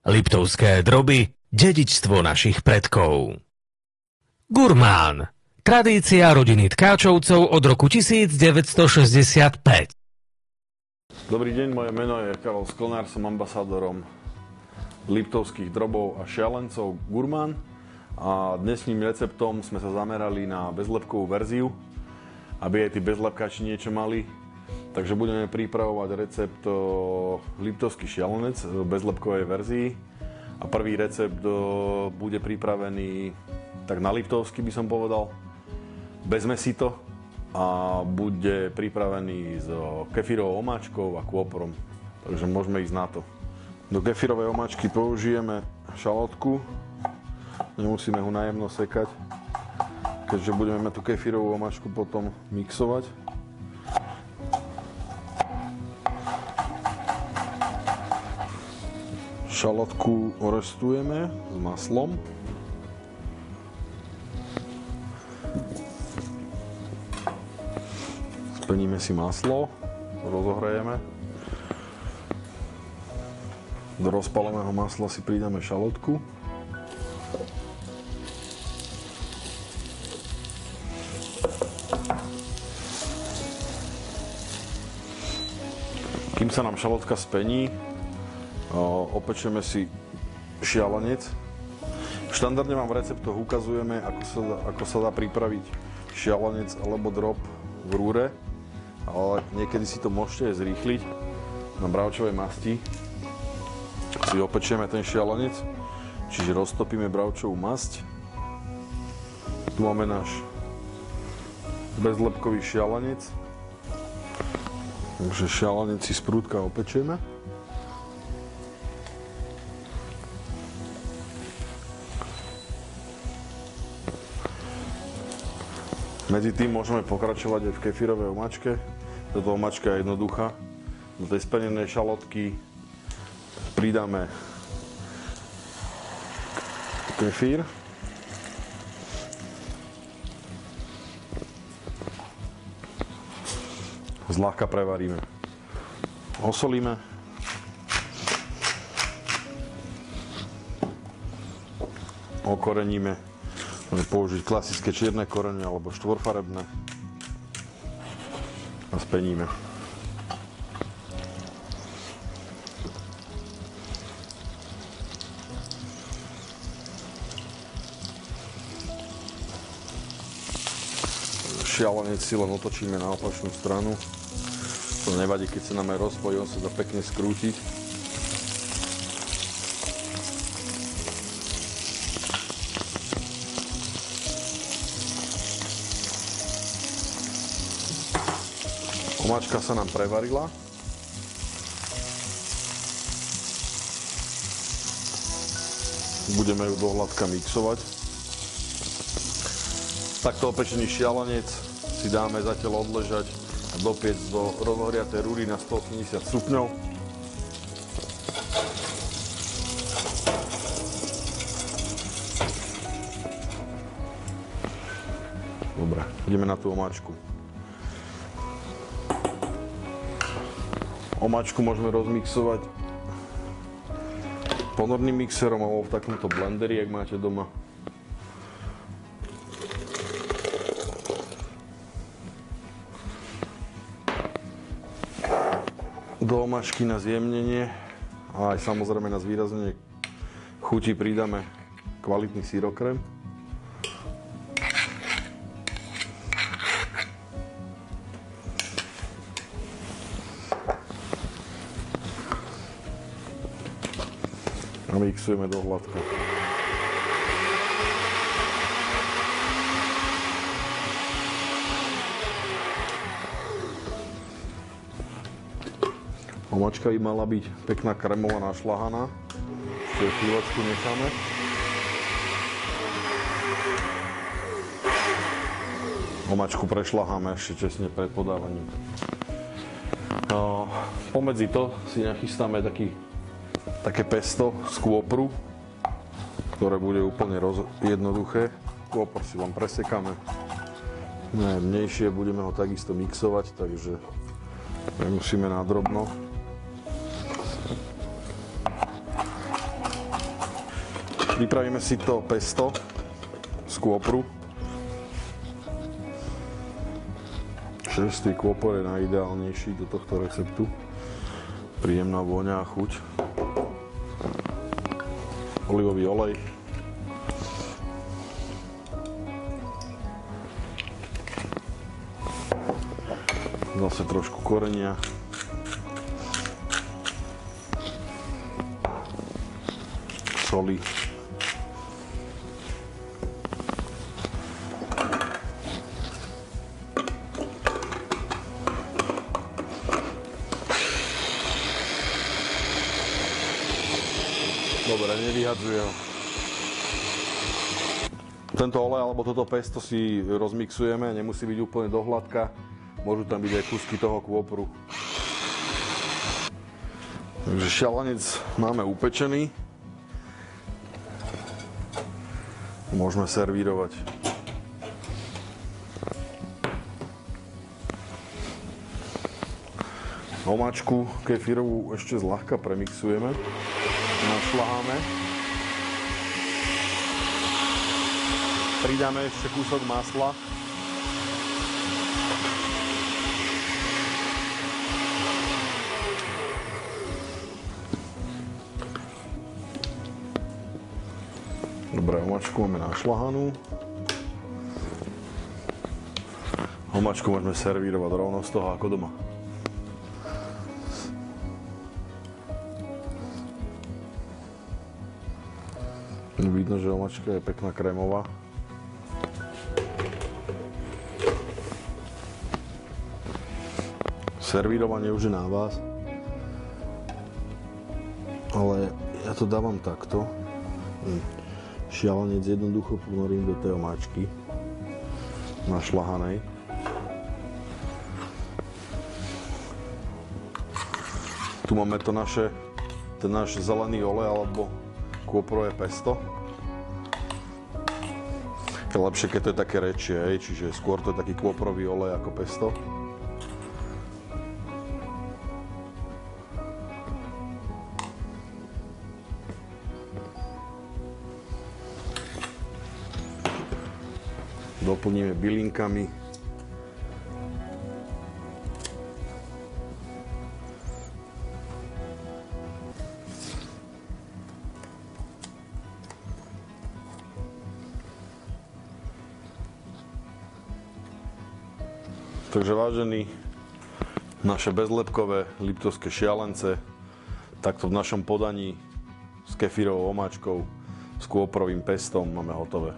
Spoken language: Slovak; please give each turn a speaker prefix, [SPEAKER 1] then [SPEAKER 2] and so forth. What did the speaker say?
[SPEAKER 1] Liptovské droby, dedičstvo našich predkov. Gurmán. Tradícia rodiny Tkáčovcov od roku 1965.
[SPEAKER 2] Dobrý deň, moje meno je Karol Sklnár, som ambasádorom liptovských drobov a šialencov Gurmán. A dnešným receptom sme sa zamerali na bezlepkovú verziu, aby aj tí bezlepkáči niečo mali. Takže budeme pripravovať recept liptovský šialenec v bezlepkovej verzii. A prvý recept bude pripravený tak na liptovsky, by som povedal, bez mesito. A bude pripravený s kefírovou omáčkou a kôporom. Takže môžeme ísť na to. Do kefírovej omáčky použijeme šalotku. Nemusíme ho najemno sekať, keďže budeme tú kefírovú omáčku potom mixovať. Šalotku orestujeme s maslom. Splníme si maslo, rozohrejeme. Do rozpáleného masla si pridáme šalotku. Kým sa nám šalotka spení, opečeme si šialenec. Štandardne vám v receptoch ukazujeme, ako sa dá pripraviť šialenec alebo drob v rúre, ale niekedy si to môžete aj zrýchliť. Na bravčovej masti si opečieme ten šialenec, čiže roztopíme bravčovú masť. Tu máme náš bezlepkový šialenec. Takže šialenec si sprúdka opečieme. Medzi tým môžeme pokračovať aj v kefírovej omáčke. Táto omáčka je jednoduchá. Do tej spenenej šalotky pridáme kefír. Zľahka prevaríme. Osolíme. Okoreníme. Môžeme použiť klasické čierne korene alebo štvorfarebné. A speníme. Šialenec si len otočíme na opačnú stranu. To nevadí, keď sa nám aj rozpojí, on sa dá pekne skrútiť. Omáčka sa nám prevarila. Budeme ju do hladka mixovať. Takto opečený šialenec si dáme zatiaľ odležať a dopiecť do rozohriatej rúry na 180 stupňov. Dobre, ideme na tú omáčku. Omáčku môžeme rozmixovať ponorným mixerom alebo v takomto blenderi, ak máte doma. Do omáčky na zjemnenie a aj samozrejme na zvýraznenie chuti pridáme kvalitný syrokrém. A mixujeme do hladka. Omáčka by mala byť pekná kremová našľahaná. Ešte chvíľočku necháme. Omáčku prešľaháme ešte česne pred podávaním. Pomedzi to si nachystáme také pesto z kôpru, ktoré bude úplne jednoduché. Kôpor si len presekáme. Najjemnejšie, budeme ho takisto mixovať, takže nemusíme nadrobno. Pripravíme si to pesto z kôpru. Čerstvý kôpor je najideálnejší do tohto receptu. Príjemná vôňa a chuť. Olivový olej. Zase trošku korenia. Soli. Dobre, nevyhadzuje ho. Tento olej alebo toto pesto si rozmixujeme, nemusí byť úplne do hladka. Môžu tam byť aj kúsky toho kôpru. Takže šalanec máme upečený. Môžeme servírovať. Omáčku kefírovú ešte zľahka premixujeme. Našľaháme. Pridáme ešte kúsok masla. Dobre, omáčku máme našľahanú. Omáčku môžeme servírovať rovno z toho ako doma. Vidno, že omáčka je pekná krémová. Servírovanie už je na vás. Ale ja to dávam takto. Šialenec jednoducho ponorím do tej omáčky našľahanej. Tu máme ten náš zelený olej alebo kôprové pesto. Je lepšie, keď to je také rečie, čiže skôr to je taký kôprový olej ako pesto. Doplníme bylinkami. Takže vážení, naše bezlepkové liptovské šialence, takto v našom podaní s kefírovou omáčkou, s kôprovým pestom máme hotové.